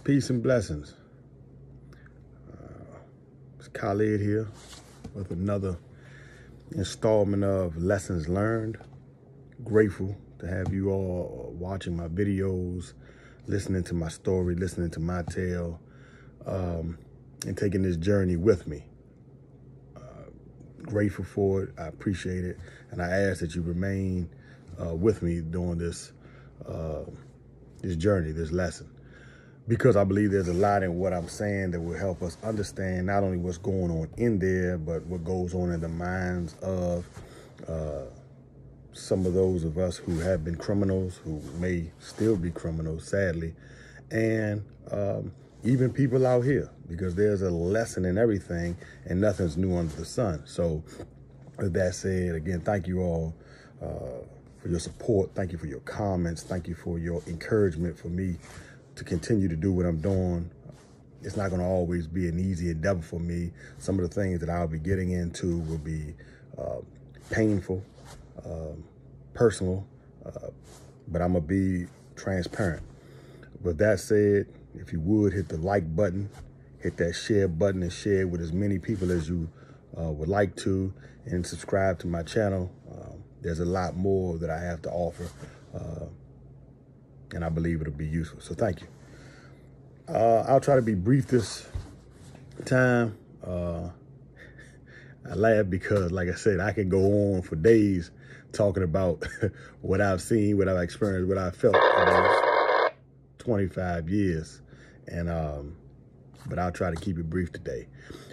Peace and blessings. It's Khalid here with another installment of Lessons Learned. Grateful to have you all watching my videos, listening to my story, listening to my tale, and taking this journey with me. Grateful for it. I appreciate it. And I ask that you remain with me during this journey, this lesson. Because I believe there's a lot in what I'm saying that will help us understand not only what's going on in there, but what goes on in the minds of some of those of us who have been criminals, who may still be criminals, sadly, and even people out here, because there's a lesson in everything and nothing's new under the sun. So with that said, again, thank you all for your support. Thank you for your comments. Thank you for your encouragement for me to continue to do what I'm doing. It's not going to always be an easy endeavor for me. Some of the things that I'll be getting into will be painful, personal, but I'm going to be transparent. With that said, if you would hit the like button, hit that share button and share with as many people as you would like to, and subscribe to my channel. There's a lot more that I have to offer, and I believe it'll be useful. So thank you. I'll try to be brief this time. I laugh because, like I said, I can go on for days talking about what I've seen, what I've experienced, what I've felt for 25 years. And but I'll try to keep it brief today.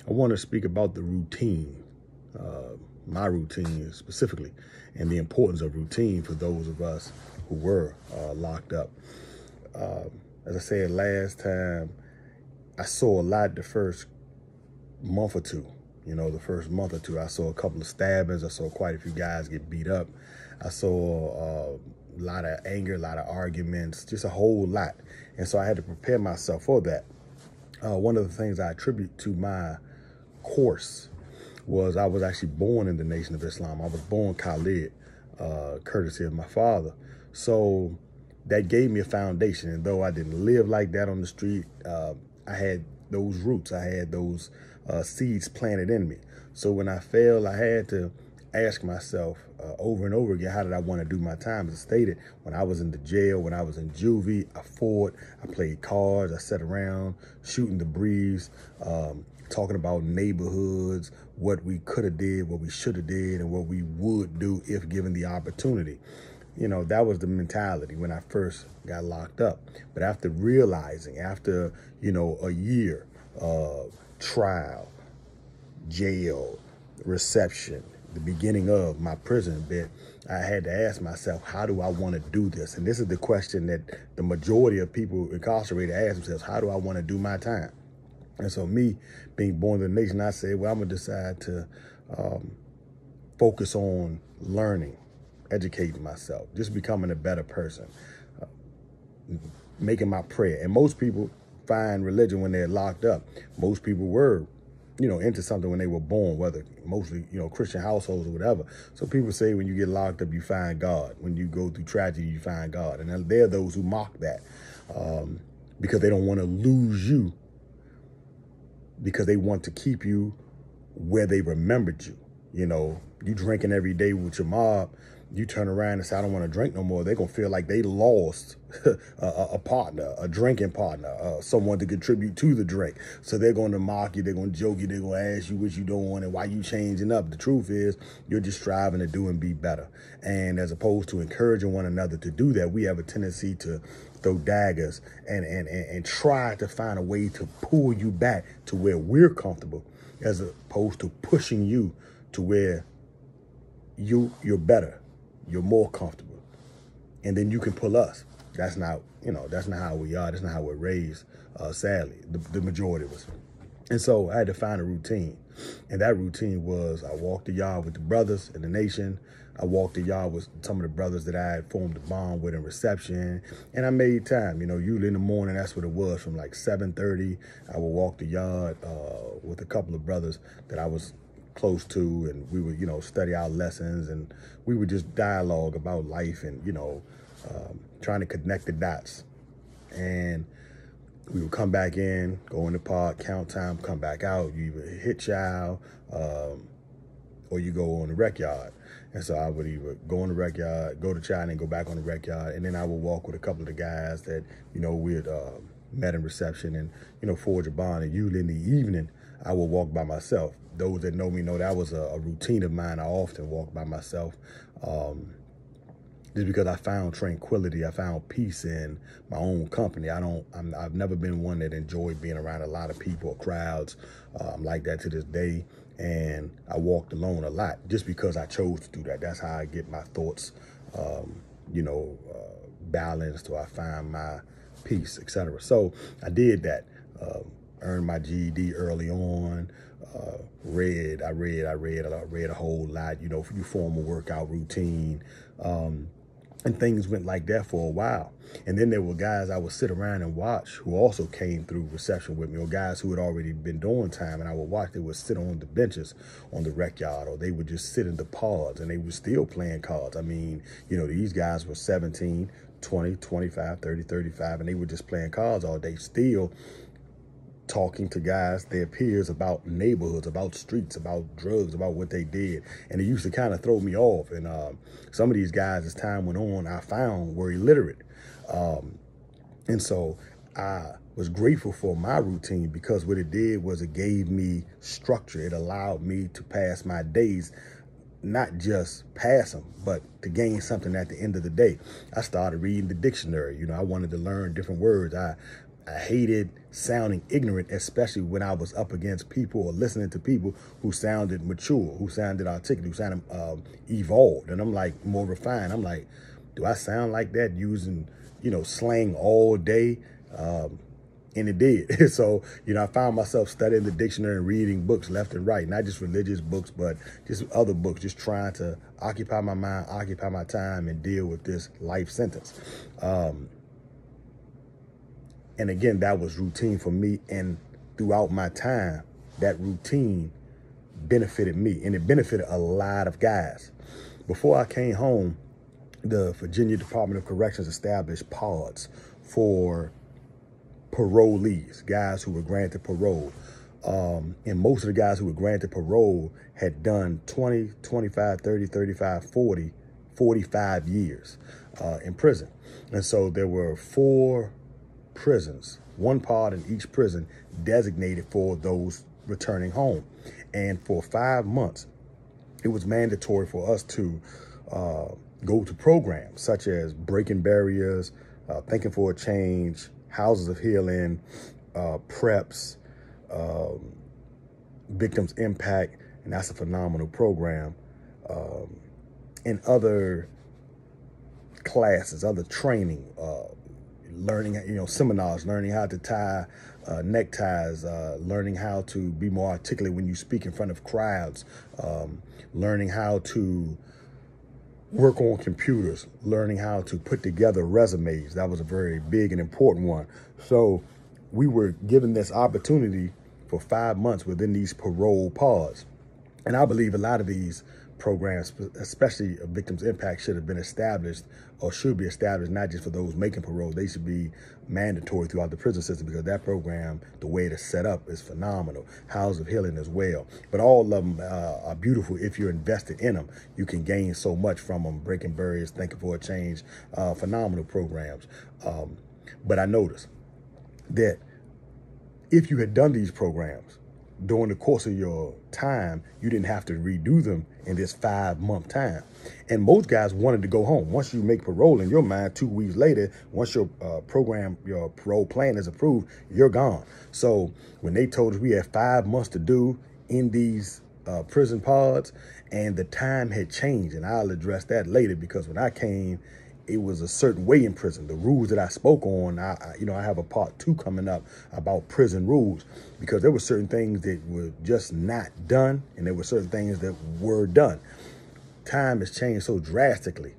I want to speak about the routine, my routine specifically, and the importance of routine for those of us who were locked up. As I said last time, I saw a lot the first month or two. You know, the first month or two, I saw a couple of stabbings. I saw quite a few guys get beat up. I saw a lot of anger, a lot of arguments, just a whole lot. And so I had to prepare myself for that. One of the things I attribute to my course was I was actually born in the Nation of Islam. I was born Khalid, courtesy of my father. So that gave me a foundation. And though I didn't live like that on the street, I had those roots. I had those seeds planted in me. So when I failed, I had to ask myself over and over again, how did I want to do my time? As I stated, when I was in the jail, when I was in juvie, I fought, I played cards, I sat around shooting the breeze, talking about neighborhoods, what we could have did, what we should have did, and what we would do if given the opportunity. You know, that was the mentality when I first got locked up. But after realizing, after, you know, a year of trial, jail, reception, the beginning of my prison bit, I had to ask myself, how do I want to do this? And this is the question that the majority of people incarcerated ask themselves, how do I want to do my time? And so me being born in the nation, I said, well, I'm going to decide to focus on learning, educating myself, just becoming a better person, making my prayer. And most people find religion when they're locked up. Most people were, you know, into something when they were born, whether mostly, you know, Christian households or whatever. So people say when you get locked up, you find God. When you go through tragedy, you find God. And there are those who mock that because they don't want to lose you, because they want to keep you where they remembered you. You know, you drinking every day with your mob, you turn around and say, I don't want to drink no more. They're going to feel like they lost a partner, a drinking partner, someone to contribute to the drink. So they're going to mock you. They're going to joke you. They're going to ask you what you doing and why you changing up. The truth is you're just striving to do and be better. And as opposed to encouraging one another to do that, we have a tendency to throw daggers and try to find a way to pull you back to where we're comfortable, as opposed to pushing you to where you're better. You're more comfortable. And then you can pull us. That's not, you know, that's not how we are. That's not how we're raised, sadly, the majority of us. And so I had to find a routine. And that routine was I walked the yard with the brothers in the nation. I walked the yard with some of the brothers that I had formed a bond with in reception. And I made time. You know, usually in the morning, that's what it was. From like 7:30, I would walk the yard with a couple of brothers that I was close to, and we would, you know, study our lessons, and we would just dialogue about life and, you know, trying to connect the dots. And we would come back in, go in the park, count time, come back out. You either hit chow, or you go on the rec yard. And so I would either go on the rec yard, go to chow, and then go back on the rec yard. And then I would walk with a couple of the guys that, we had met in reception and, forge a bond. And usually in the evening, I would walk by myself. Those that know me know that was a routine of mine. I often walk by myself. Just because I found tranquility, I found peace in my own company. I've never been one that enjoyed being around a lot of people or crowds. I'm like that to this day. And I walked alone a lot just because I chose to do that. That's how I get my thoughts, balanced, or I find my peace, etc. So I did that. Earned my GED early on. I read a whole lot. You form a workout routine. And things went like that for a while. And then there were guys I would sit around and watch who also came through reception with me, or guys who had already been doing time, and I would watch. They would sit on the benches on the rec yard, or they would just sit in the pods, and they were still playing cards. I mean, these guys were 17, 20, 25, 30, 35, and they were just playing cards all day, still talking to guys, their peers, about neighborhoods, about streets, about drugs, about what they did. And it used to kind of throw me off. And some of these guys, as time went on, I found were illiterate. And so I was grateful for my routine, because what it did was it gave me structure. It allowed me to pass my days, not just pass them, but to gain something at the end of the day. I started reading the dictionary. I wanted to learn different words. I hated sounding ignorant, especially when I was up against people or listening to people who sounded mature, who sounded articulate, who sounded evolved. And I'm like, more refined. I'm like, do I sound like that using, slang all day? And it did. So, I found myself studying the dictionary and reading books left and right, not just religious books, but just other books, just trying to occupy my mind, occupy my time, and deal with this life sentence. And again, that was routine for me. And throughout my time, that routine benefited me, and it benefited a lot of guys. Before I came home, the Virginia Department of Corrections established pods for parolees, guys who were granted parole. And most of the guys who were granted parole had done 20, 25, 30, 35, 40, 45 years in prison. And so there were 4 prisons, one pod in each prison designated for those returning home. And for 5 months, it was mandatory for us to go to programs such as Breaking Barriers, Thinking for a Change, Houses of Healing, Preps, Victims Impact, and that's a phenomenal program, and other classes, other training, learning, seminars, learning how to tie neckties, learning how to be more articulate when you speak in front of crowds, learning how to work on computers, learning how to put together resumes. That was a very big and important one. So we were given this opportunity for 5 months within these parole pods. And I believe a lot of these programs, especially Victims Impact, should have been established, or should be established, not just for those making parole. They should be mandatory throughout the prison system, because that program, the way it is set up, is phenomenal. House of Healing as well. But all of them are beautiful if you're invested in them. You can gain so much from them. Breaking Barriers, Thinking for a Change, phenomenal programs. But I noticed that if you had done these programs during the course of your time, you didn't have to redo them in this 5-month time. And most guys wanted to go home. Once you make parole in your mind, 2 weeks later, once your your parole plan is approved, you're gone. So when they told us we had 5 months to do in these prison pods, and the time had changed, and I'll address that later, because when I came, it was a certain way in prison. The rules that I spoke on, I have a part 2 coming up about prison rules, because there were certain things that were just not done, and there were certain things that were done. Time has changed so drastically.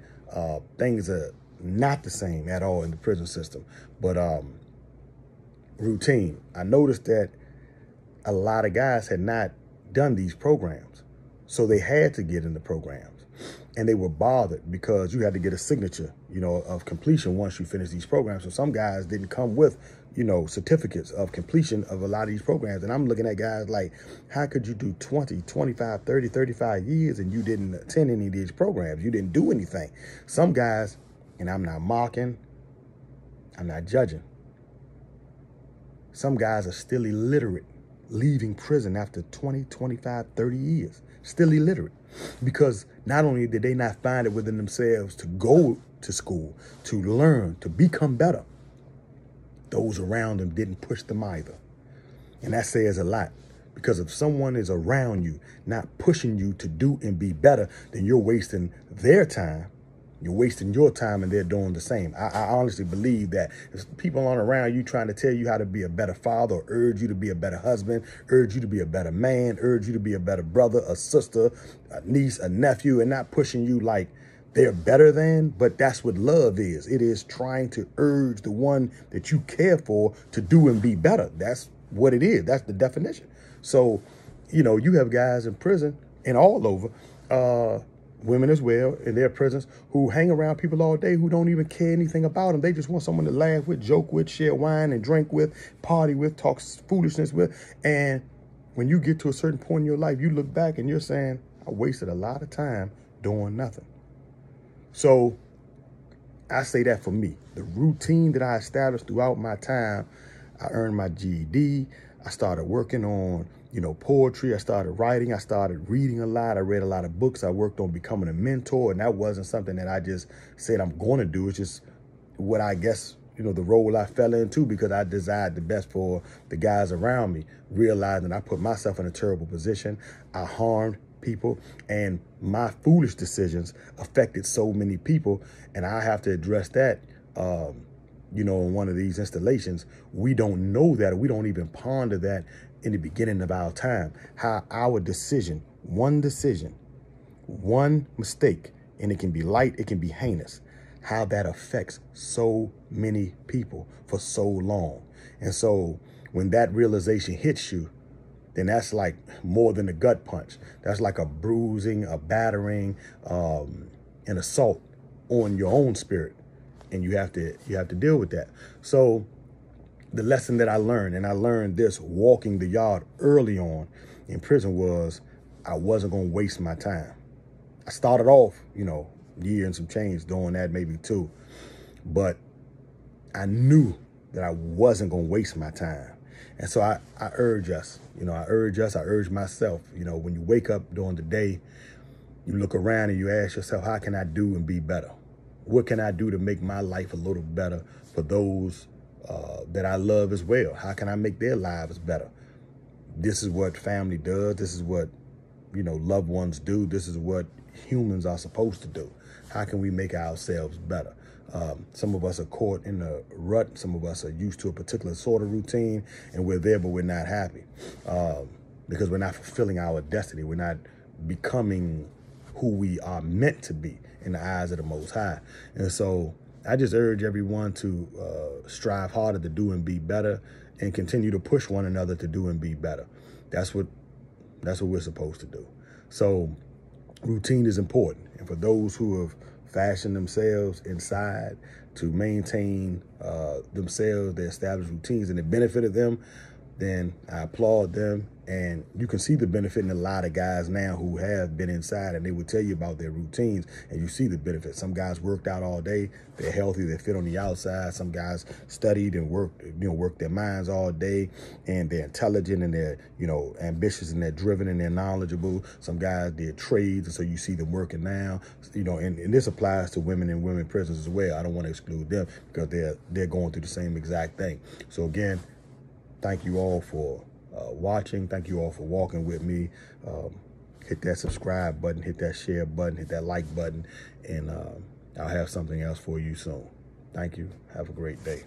Things are not the same at all in the prison system. But routine, I noticed that a lot of guys had not done these programs, so they had to get in the programs. And they were bothered because you had to get a signature, you know, of completion once you finish these programs. So some guys didn't come with, you know, certificates of completion of a lot of these programs. And I'm looking at guys like, how could you do 20, 25, 30, 35 years and you didn't attend any of these programs? You didn't do anything. Some guys, and I'm not mocking, I'm not judging. Some guys are still illiterate, leaving prison after 20, 25, 30 years, still illiterate. Because not only did they not find it within themselves to go to school, to learn, to become better, those around them didn't push them either. And that says a lot. Because if someone is around you, not pushing you to do and be better, then you're wasting their time. You're wasting your time and they're doing the same. I honestly believe that if people aren't around you trying to tell you how to be a better father, or urge you to be a better husband, urge you to be a better man, urge you to be a better brother, a sister, a niece, a nephew, and not pushing you like they're better than, but that's what love is. It is trying to urge the one that you care for to do and be better. That's what it is. That's the definition. So, you know, you have guys in prison and all over, women as well in their prisons, who hang around people all day who don't even care anything about them. They just want someone to laugh with, joke with, share wine and drink with, party with, talk foolishness with. And when you get to a certain point in your life, you look back and you're saying, I wasted a lot of time doing nothing. So I say that for me, the routine that I established throughout my time, I earned my GED. I started working on, you know, poetry. I started writing. I started reading a lot. I read a lot of books. I worked on becoming a mentor. And that wasn't something that I just said I'm going to do. It's just what I guess, you know, the role I fell into because I desired the best for the guys around me, realizing I put myself in a terrible position. I harmed people and my foolish decisions affected so many people. And I have to address that, you know, in one of these installations. We don't know that, or we don't even ponder that in the beginning of our time, how our decision, one mistake, and it can be light, it can be heinous, how that affects so many people for so long. And so when that realization hits you, then that's like more than a gut punch. That's like a bruising, a battering, an assault on your own spirit. And you have to deal with that. So the lesson that I learned, and I learned this walking the yard early on in prison, was I wasn't going to waste my time. I started off, you know, year and some change doing that, maybe two. But I knew that I wasn't going to waste my time. And so I urge us, you know, I urge myself, you know, when you wake up during the day, you look around and you ask yourself, how can I do and be better? What can I do to make my life a little better for those that I love as well? How can I make their lives better? This is what family does. This is what, you know, loved ones do. This is what humans are supposed to do. How can we make ourselves better? Some of us are caught in a rut. Some of us are used to a particular sort of routine, and we're there, but we're not happy because we're not fulfilling our destiny. We're not becoming who we are meant to be in the eyes of the Most High. And so I just urge everyone to strive harder to do and be better, and continue to push one another to do and be better. That's what we're supposed to do. So routine is important. And for those who have fashioned themselves inside to maintain themselves, their established routines, and the benefit of them, then I applaud them. And you can see the benefit in a lot of guys now who have been inside, and they will tell you about their routines, and you see the benefit. Some guys worked out all day. They're healthy. They fit on the outside. Some guys studied and worked their minds all day, and they're intelligent, and they're, you know, ambitious, and they're driven, and they're knowledgeable. Some guys did trades, and so you see them working now, you know, and this applies to women in women prisons as well. I don't want to exclude them because they're going through the same exact thing. So again, thank you all for watching. Thank you all for walking with me. Hit that subscribe button, hit that share button, hit that like button, and I'll have something else for you soon. Thank you. Have a great day.